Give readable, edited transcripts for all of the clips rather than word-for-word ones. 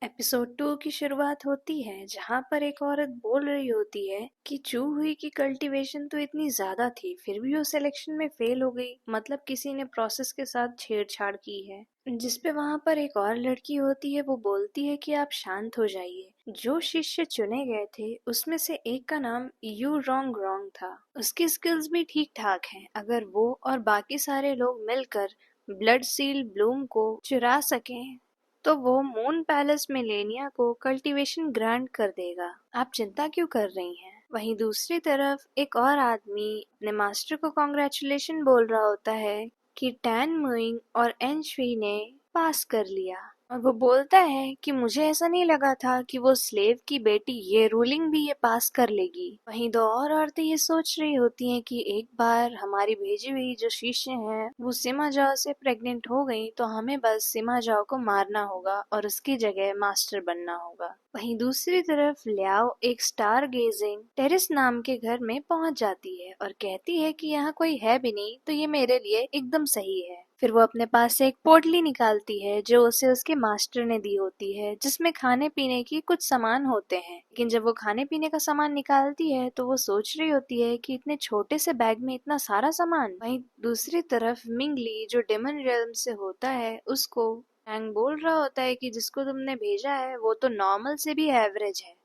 Episode 2 की शुरुआत होती है जहाँ पर एक औरत बोल रही होती है कि चू हुई की कल्टीवेशन तो इतनी ज्यादा थी फिर भी वो सिलेक्शन में फेल हो गई, मतलब किसी ने प्रोसेस के साथ छेड़छाड़ की है। जिसपे वहां पर एक और लड़की होती है, वो बोलती है कि आप शांत हो जाइए। जो शिष्य चुने गए थे उसमें से एक का नाम यू रोंग रोंग था। उसकी स्किल्स भी ठीक ठाक हैं। अगर वो और बाकी सारे लोग मिलकर ब्लड सील ब्लूम को चुरा सकें तो वो मून पैलेस मिलेनिया को कल्टीवेशन ग्रांट कर देगा। आप चिंता क्यों कर रही हैं? वहीं दूसरी तरफ एक और आदमी अपने मास्टर को कॉन्ग्रेचुलेशन बोल रहा होता है कि टैन मुइंग और एन शुई ने पास कर लिया। और वो बोलता है कि मुझे ऐसा नहीं लगा था कि वो स्लेव की बेटी ये रूलिंग भी ये पास कर लेगी। वहीं दो और औरतें ये सोच रही होती हैं कि एक बार हमारी भेजी हुई जो शिष्य हैं वो सिमा जाओ से प्रेग्नेंट हो गई तो हमें बस सिमा जाओ को मारना होगा और उसकी जगह मास्टर बनना होगा। वहीं दूसरी तरफ लियाओ एक स्टार गेजिंग टेरिस नाम के घर में पहुंच जाती है और कहती है कि यहाँ कोई है भी नहीं तो ये मेरे लिए एकदम सही है। फिर वो अपने पास से एक पोटली निकालती है जो उसे उसके मास्टर ने दी होती है, जिसमें खाने पीने की कुछ सामान होते हैं। लेकिन जब वो खाने पीने का सामान निकालती है तो वो सोच रही होती है कि इतने छोटे से बैग में इतना सारा सामान। वहीं दूसरी तरफ मिंगली जो डेमन रियल्म से होता है उसको हैंग बोल रहा होता है कि जिसको तुमने भेजा है वो तो नॉर्मल से भी एवरेज है।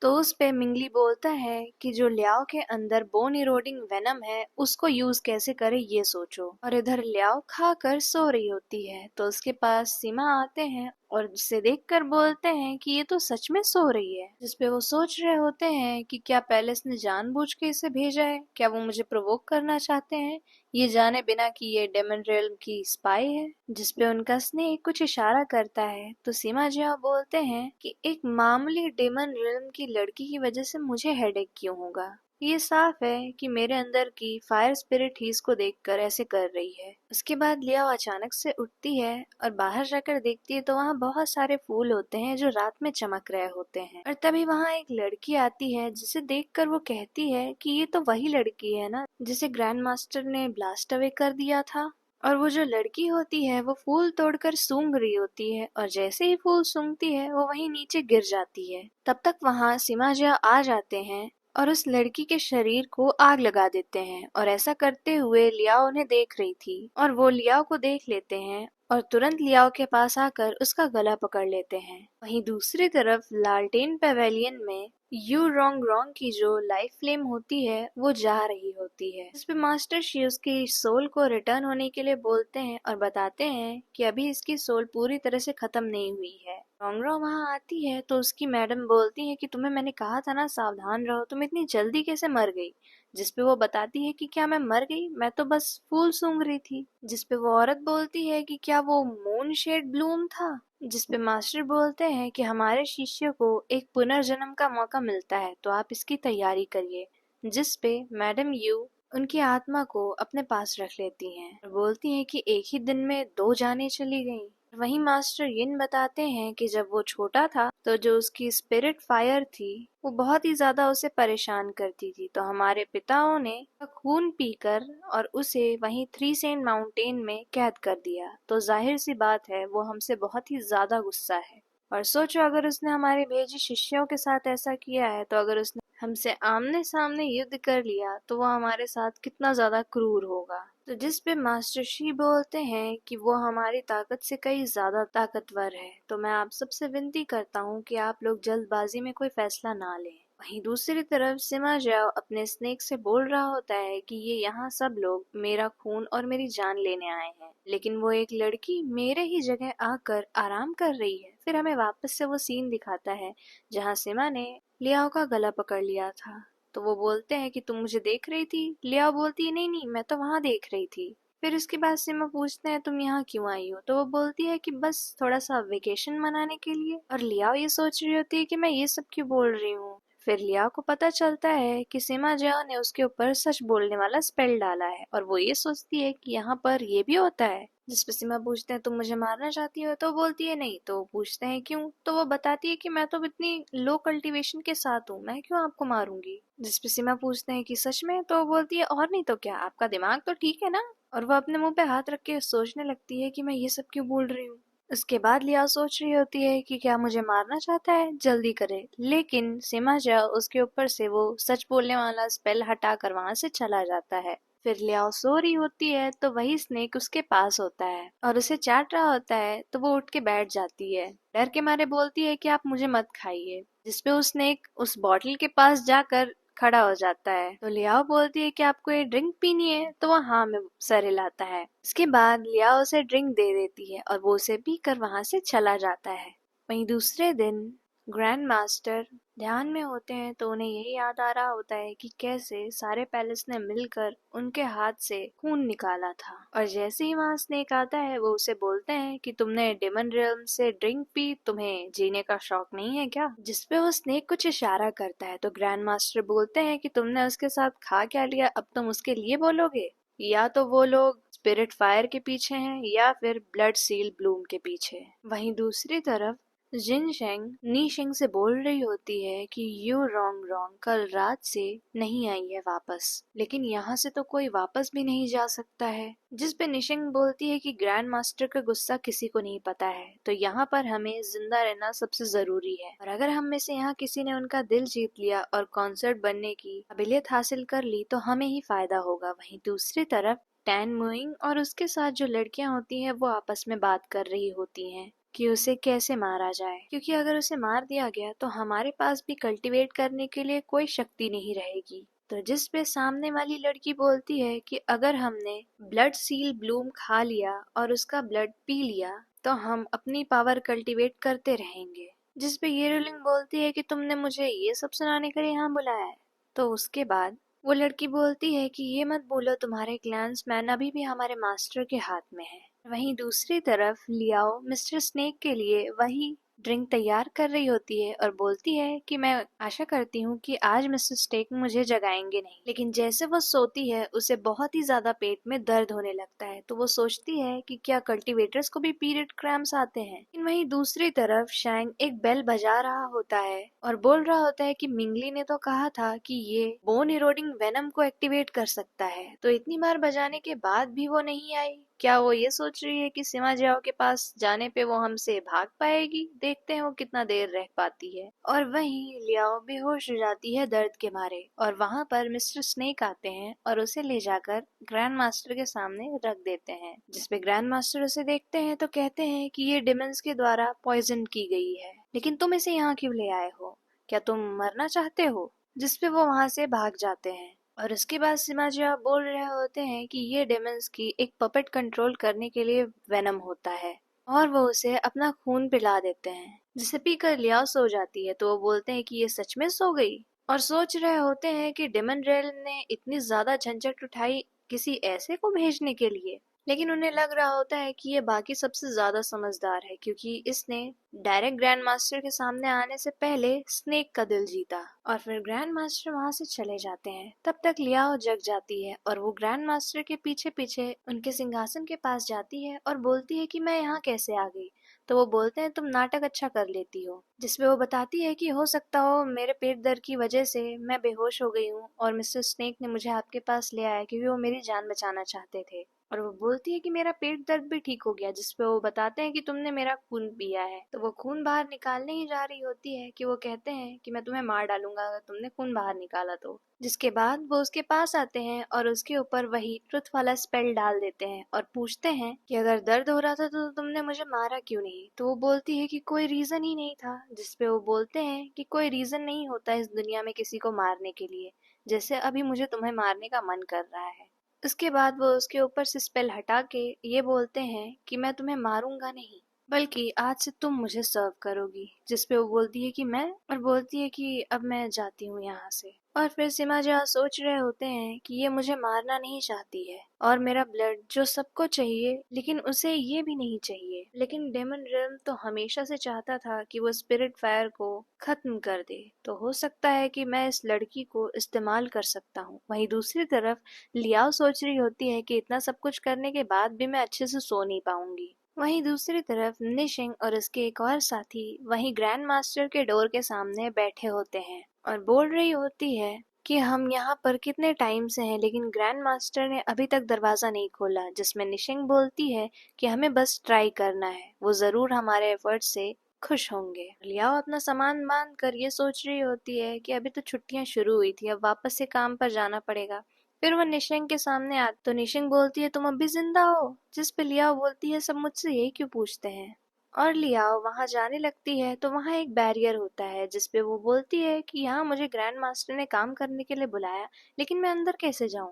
तो उस पे मिंगली बोलता है कि जो लियाओ के अंदर बोन इरोडिंग वेनम है उसको यूज कैसे करे ये सोचो। और इधर लियाओ खा कर सो रही होती है तो उसके पास सीमा आते हैं और उसे देखकर बोलते हैं कि ये तो सच में सो रही है। जिसपे वो सोच रहे होते हैं कि क्या पैलेस ने जानबूझ के इसे भेजा है, क्या वो मुझे प्रोवोक करना चाहते हैं, ये जाने बिना कि ये डेमन रेल्म की स्पाई है। जिसपे उनका स्नेह कुछ इशारा करता है तो सीमा जिया बोलते हैं कि एक मामूली डेमन रेल्म की लड़की की वजह से मुझे हेडेक क्यों होगा। ये साफ है कि मेरे अंदर की फायर स्पिरिट ही इसको देखकर ऐसे कर रही है। उसके बाद लिया अचानक से उठती है और बाहर जाकर देखती है तो वहाँ बहुत सारे फूल होते हैं जो रात में चमक रहे होते हैं। और तभी वहाँ एक लड़की आती है जिसे देखकर वो कहती है कि ये तो वही लड़की है ना जिसे ग्रैंड मास्टर ने ब्लास्ट अवे कर दिया था। और वो जो लड़की होती है वो फूल तोड़कर सूंघ रही होती है और जैसे ही फूल सूंघती है वो वहीं नीचे गिर जाती है। तब तक वहाँ सिमाजिया आ जाते हैं और उस लड़की के शरीर को आग लगा देते हैं। और ऐसा करते हुए लियाओ उन्हें देख रही थी और वो लियाओ को देख लेते हैं और तुरंत लियाओ के पास आकर उसका गला पकड़ लेते हैं। वहीं दूसरी तरफ लालटेन पेवेलियन में यू रोंग रोंग की जो लाइफ फ्लेम होती है वो जा रही होती है। इस पे मास्टर शी उसकी सोल को रिटर्न होने के लिए बोलते हैं और बताते हैं कि अभी इसकी सोल पूरी तरह से खत्म नहीं हुई है। रोंग रोंग वहाँ आती है तो उसकी मैडम बोलती है कि तुम्हें मैंने कहा था ना सावधान रहो, तुम इतनी जल्दी कैसे मर गई। जिसपे वो बताती है कि क्या मैं मर गई, मैं तो बस फूल सूंघ रही थी। जिसपे वो औरत बोलती है कि क्या वो मून शेड ब्लूम था। जिसपे मास्टर बोलते हैं कि हमारे शिष्य को एक पुनर्जन्म का मौका मिलता है तो आप इसकी तैयारी करिए। जिसपे मैडम यू उनकी आत्मा को अपने पास रख लेती हैं और बोलती हैं कि एक ही दिन में 2 जानें चली गईं। वहीं मास्टर यिन बताते हैं कि जब वो छोटा था तो जो उसकी स्पिरिट फायर थी वो बहुत ही ज्यादा उसे परेशान करती थी, तो हमारे पिताओं ने खून पीकर और उसे वहीं थ्री सेंट माउंटेन में कैद कर दिया। तो जाहिर सी बात है वो हमसे बहुत ही ज्यादा गुस्सा है। और सोचो अगर उसने हमारे भेजे शिष्यों के साथ ऐसा किया है तो अगर उसने हमसे आमने सामने युद्ध कर लिया तो वो हमारे साथ कितना ज्यादा क्रूर होगा। तो जिस पे मास्टर शी बोलते हैं कि वो हमारी ताकत से कई ज्यादा ताकतवर है, तो मैं आप सबसे विनती करता हूँ कि आप लोग जल्दबाजी में कोई फैसला ना लें। वहीं दूसरी तरफ सिमा जाओ अपने स्नेक से बोल रहा होता है कि ये यहाँ सब लोग मेरा खून और मेरी जान लेने आए हैं, लेकिन वो एक लड़की मेरे ही जगह आकर आराम कर रही है। फिर हमें वापस से वो सीन दिखाता है जहाँ सिमा ने लियाओ का गला पकड़ लिया था। तो वो बोलते हैं कि तुम मुझे देख रही थी। लियाओ बोलती है नहीं नहीं मैं तो वहाँ देख रही थी। फिर उसके बाद सिमा पूछते हैं तुम यहाँ क्यों आई हो, तो वो बोलती है कि बस थोड़ा सा वेकेशन मनाने के लिए। और लियाओ ये सोच रही होती है कि मैं ये सब क्यों बोल रही हूँ। फिर लियाओ को पता चलता है कि सिमा जाओ ने उसके ऊपर सच बोलने वाला स्पेल डाला है और वो ये सोचती है कि यहाँ पर ये भी होता है। जिस पे सीमा पूछते हैं तुम मुझे मारना चाहती हो, तो वो बोलती है नहीं। तो वो पूछते हैं क्यों, तो वो बताती है कि मैं तो इतनी लो कल्टीवेशन के साथ हूँ, मैं क्यों आपको मारूंगी। जिस पे सीमा पूछते हैं कि सच में, तो वो बोलती है और नहीं तो क्या, आपका दिमाग तो ठीक है ना। और वो अपने मुंह पे हाथ रख के सोचने लगती है कि मैं ये सब क्यों बोल रही हूँ। उसके बाद लिया सोच रही होती है कि क्या मुझे मारना चाहता है, जल्दी करे। लेकिन सिमा जाओ उसके ऊपर से वो सच बोलने वाला स्पेल हटाकर वहां से चला जाता है। फिर लियाओ सो रही होती है तो वही स्नेक उसके पास होता है और उसे चाट रहा होता है, तो वो उठ के बैठ जाती है। डर के मारे बोलती है कि आप मुझे मत खाइए, जिसपे वो स्नेक उस बॉटल के पास जाकर खड़ा हो जाता है। तो लियाओ बोलती है कि आपको ये ड्रिंक पीनी है, तो वो हाँ में सर हिलाता है। इसके बाद लियाओ उसे ड्रिंक दे देती है और वो उसे पीकर वहां से चला जाता है। वहीं दूसरे दिन ग्रैंड मास्टर ध्यान में होते हैं तो उन्हें यही याद आ रहा होता है कि कैसे सारे पैलेस ने मिलकर उनके हाथ से खून निकाला था। और जैसे ही वहां स्नेक आता है वो उसे बोलते हैं कि तुमने डेमन रियल्म से ड्रिंक पी, तुम्हें जीने का शौक नहीं है क्या? जिसपे वो स्नेक कुछ इशारा करता है तो ग्रैंड मास्टर बोलते हैं कि तुमने उसके साथ खा क्या लिया, अब तुम उसके लिए बोलोगे? या तो वो लोग स्पिरिट फायर के पीछे हैं या फिर ब्लड सील ब्लूम के पीछे। वहीं दूसरी तरफ जिनशेंग नीशिंग से बोल रही होती है कि यू रॉन्ग रॉन्ग कल रात से नहीं आई है वापस, लेकिन यहाँ से तो कोई वापस भी नहीं जा सकता है। जिस पे निशिंग बोलती है कि ग्रैंड मास्टर का गुस्सा किसी को नहीं पता है, तो यहाँ पर हमें जिंदा रहना सबसे जरूरी है। और अगर हम में से यहाँ किसी ने उनका दिल जीत लिया और कॉन्सर्ट बनने की काबिलियत हासिल कर ली तो हमें ही फायदा होगा। वहीं दूसरी तरफ टैन मुइंग और उसके साथ जो लड़कियां होती हैं वो आपस में बात कर रही होती हैं कि उसे कैसे मारा जाए, क्योंकि अगर उसे मार दिया गया तो हमारे पास भी कल्टीवेट करने के लिए कोई शक्ति नहीं रहेगी। तो जिस पे सामने वाली लड़की बोलती है कि अगर हमने ब्लड सील ब्लूम खा लिया और उसका ब्लड पी लिया तो हम अपनी पावर कल्टीवेट करते रहेंगे। जिस पे ये रूलिंग बोलती है कि तुमने मुझे ये सब सुनाने के लिए यहाँ बुलाया है। तो उसके बाद वो लड़की बोलती है कि ये मत बोलो तुम्हारे क्लैंसमैन अभी भी हमारे मास्टर के हाथ में है। वहीं दूसरी तरफ लियाओ मिस्टर स्नेक के लिए वही ड्रिंक तैयार कर रही होती है और बोलती है कि मैं आशा करती हूँ कि आज मिस्टर स्नेक मुझे जगाएंगे नहीं। लेकिन जैसे वो सोती है उसे बहुत ही ज्यादा पेट में दर्द होने लगता है, तो वो सोचती है कि क्या कल्टीवेटर्स को भी पीरियड क्रैम्प्स आते हैं। लेकिन वहीं दूसरी तरफ शैंग एक बेल बजा रहा होता है और बोल रहा होता है कि मिंगली ने तो कहा था कि ये बोन इरोडिंग वेनम को एक्टिवेट कर सकता है, तो इतनी बार बजाने के बाद भी वो नहीं आई। क्या वो ये सोच रही है कि सिमा जाओ के पास जाने पे वो हमसे भाग पाएगी? देखते हैं वो कितना देर रह पाती है। और वहीं लियाओ बेहोश हो जाती है दर्द के मारे और वहां पर मिस्टर स्नेक आते हैं और उसे ले जाकर ग्रैंड मास्टर के सामने रख देते हैं। जिसपे ग्रैंड मास्टर उसे देखते हैं तो कहते हैं कि ये डिमंस के द्वारा पॉइजन की गई है, लेकिन तुम इसे यहाँ क्यों ले आए हो? क्या तुम मरना चाहते हो? जिसपे वो वहां से भाग जाते हैं। और उसके बाद सिमाजिया बोल रहे होते हैं कि ये डेमंस की एक पपेट कंट्रोल करने के लिए वेनम होता है और वो उसे अपना खून पिला देते हैं। जिसे पीकर लियाओ सो जाती है तो वो बोलते हैं कि ये सच में सो गई और सोच रहे होते हैं कि डेमन रेल ने इतनी ज्यादा झंझट उठाई किसी ऐसे को भेजने के लिए। लेकिन उन्हें लग रहा होता है कि ये बाकी सबसे ज्यादा समझदार है, क्योंकि इसने डायरेक्ट ग्रैंड मास्टर के सामने आने से पहले स्नेक का दिल जीता। और फिर ग्रैंड मास्टर वहां से चले जाते हैं। तब तक लियाओ जग जाती है और वो ग्रैंड मास्टर के पीछे पीछे उनके सिंहासन के पास जाती है और बोलती है कि मैं यहाँ कैसे आ गई। तो वो बोलते हैं तुम नाटक अच्छा कर लेती हो। जिसपे वो बताती है कि हो सकता हो मेरे पेट दर्द की वजह से मैं बेहोश हो गई हूँ और मिस्टर स्नेक ने मुझे आपके पास ले आया क्योंकि वो मेरी जान बचाना चाहते थे। और वो बोलती है कि मेरा पेट दर्द भी ठीक हो गया। जिसपे वो बताते हैं कि तुमने मेरा खून पिया है। तो वो खून बाहर निकालने ही जा रही होती है कि वो कहते हैं कि मैं तुम्हें मार डालूंगा अगर तुमने खून बाहर निकाला तो। जिसके बाद वो उसके पास आते हैं और उसके ऊपर वही ट्रुथ वाला स्पेल डाल देते हैं और पूछते हैं कि अगर दर्द हो रहा था तो तुमने मुझे मारा क्यों नहीं? तो वो बोलती है कि कोई रीजन ही नहीं था। जिसपे वो बोलते हैं कि कोई रीजन नहीं होता इस दुनिया में किसी को मारने के लिए, जैसे अभी मुझे तुम्हें मारने का मन कर रहा है। उसके बाद वो उसके ऊपर से स्पेल हटा के ये बोलते हैं कि मैं तुम्हें मारूंगा नहीं, बल्कि आज से तुम मुझे सर्व करोगी। जिसपे वो बोलती है कि मैं, और बोलती है कि अब मैं जाती हूँ यहाँ से। और फिर सिमा जहाँ सोच रहे होते हैं कि ये मुझे मारना नहीं चाहती है और मेरा ब्लड जो सबको चाहिए लेकिन उसे ये भी नहीं चाहिए। लेकिन डेमन रिल्म तो हमेशा से चाहता था कि वो स्पिरिट फायर को खत्म कर दे, तो हो सकता है कि मैं इस लड़की को इस्तेमाल कर सकता हूँ। वहीं दूसरी तरफ लियाओ सोच रही होती है कि इतना सब कुछ करने के बाद भी मैं अच्छे से सो नहीं पाऊंगी। वहीं दूसरी तरफ निशिंग और उसके एक और साथी वहीं ग्रैंड मास्टर के डोर के सामने बैठे होते हैं और बोल रही होती है कि हम यहाँ पर कितने टाइम से हैं लेकिन ग्रैंड मास्टर ने अभी तक दरवाजा नहीं खोला, जिसमें निशिंग बोलती है कि हमें बस ट्राई करना है, वो जरूर हमारे एफर्ट से खुश होंगे। लियाओ अपना सामान बांध कर ये सोच रही होती है कि अभी तो छुट्टियां शुरू हुई थी, अब वापस से काम पर जाना पड़ेगा। फिर वो निशिंग के सामने आती तो निशिंग बोलती है तुम अभी जिंदा हो, जिस पे लियाओ बोलती है सब मुझसे यही क्यों पूछते हैं। और लियाओ वहां जाने लगती है तो वहां एक बैरियर होता है जिसपे वो बोलती है कि यहाँ मुझे ग्रैंड मास्टर ने काम करने के लिए बुलाया, लेकिन मैं अंदर कैसे जाऊं।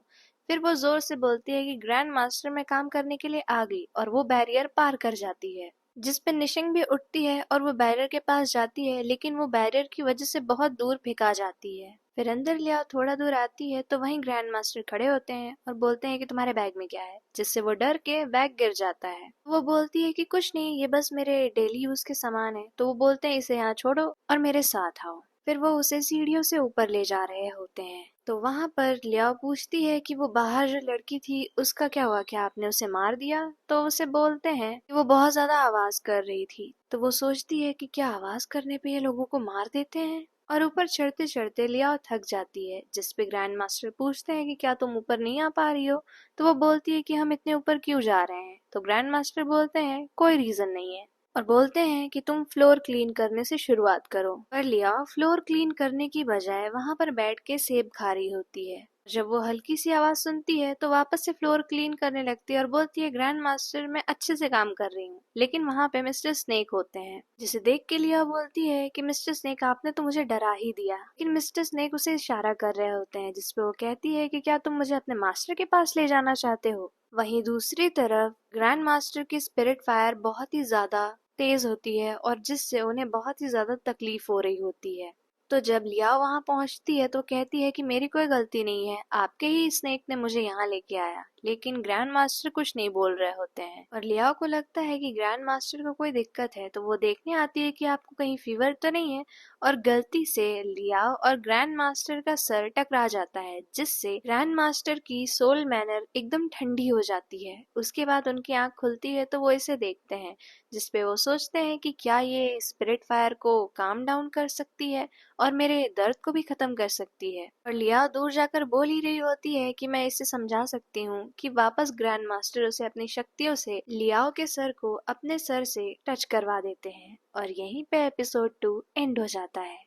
फिर वो जोर से बोलती है कि ग्रैंड मास्टर में काम करने के लिए आ गई और वो बैरियर पार कर जाती है, जिस पे निशिंग भी उठती है और वो बैरियर के पास जाती है, लेकिन वो बैरियर की वजह से बहुत दूर फेंका जाती है। फिर अंदर लिया थोड़ा दूर आती है तो वहीं ग्रैंड मास्टर खड़े होते हैं और बोलते हैं कि तुम्हारे बैग में क्या है, जिससे वो डर के बैग गिर जाता है। वो बोलती है कि कुछ नहीं, ये बस मेरे डेली यूज के सामान है। तो वो बोलते हैं इसे यहाँ छोड़ो और मेरे साथ आओ। फिर वो उसे सीढ़ियों से ऊपर ले जा रहे होते हैं तो वहां पर लियाओ पूछती है कि वो बाहर जो लड़की थी उसका क्या हुआ, क्या आपने उसे मार दिया। तो उसे बोलते हैं कि वो बहुत ज्यादा आवाज कर रही थी। तो वो सोचती है कि क्या आवाज करने पे ये लोगों को मार देते हैं। और ऊपर चढ़ते चढ़ते लियाओ थक जाती है, जिसपे ग्रैंड मास्टर पूछते हैं कि क्या तुम ऊपर नहीं आ पा रही हो। तो वो बोलती है कि हम इतने ऊपर क्यों जा रहे हैं। तो ग्रैंड मास्टर बोलते हैं कोई रीजन नहीं है और बोलते हैं कि तुम फ्लोर क्लीन करने से शुरुआत करो। पर लिया फ्लोर क्लीन करने की बजाय वहां पर बैठ के सेब खा रही होती है। जब वो हल्की सी आवाज सुनती है तो वापस से फ्लोर क्लीन करने लगती है और बोलती है ग्रैंड मास्टर मैं अच्छे से काम कर रही हूँ। लेकिन वहां पे मिस्टर स्नेक होते हैं, जिसे देख के लिया बोलती है कि मिस्टर स्नेक आपने तो मुझे डरा ही दिया। लेकिन मिस्टर स्नेक उसे इशारा कर रहे होते हैं, जिसपे वो कहती है कि क्या तुम मुझे अपने मास्टर के पास ले जाना चाहते हो। वहीं दूसरी तरफ ग्रैंड मास्टर की स्पिरिट फायर बहुत ही ज्यादा तेज होती है और जिससे उन्हें बहुत ही ज्यादा तकलीफ हो रही होती है। तो जब लिया वहां पहुंचती है तो कहती है कि मेरी कोई गलती नहीं है, आपके ही स्नेक ने मुझे यहाँ लेके आया। लेकिन ग्रैंड मास्टर कुछ नहीं बोल रहे होते हैं और लिया को लगता है कि ग्रैंड मास्टर को कोई दिक्कत है, तो वो देखने आती है कि आपको कहीं फीवर तो नहीं है। और गलती से लिया और ग्रैंड मास्टर का सर टकरा जाता है, जिससे ग्रैंड मास्टर की सोल मैनर एकदम ठंडी हो जाती है। उसके बाद उनकी आंख खुलती है तो वो इसे देखते हैं, जिसपे वो सोचते हैं कि क्या ये स्पिरिट फायर को काम डाउन कर सकती है और मेरे दर्द को भी खत्म कर सकती है। और लिया दूर जाकर बोल ही रही होती है कि मैं इसे समझा सकती हूँ कि वापस ग्रैंड मास्टर उसे अपनी शक्तियों से लियाओ के सर को अपने सर से टच करवा देते हैं। और यहीं पे एपिसोड 2 एंड हो जाता है।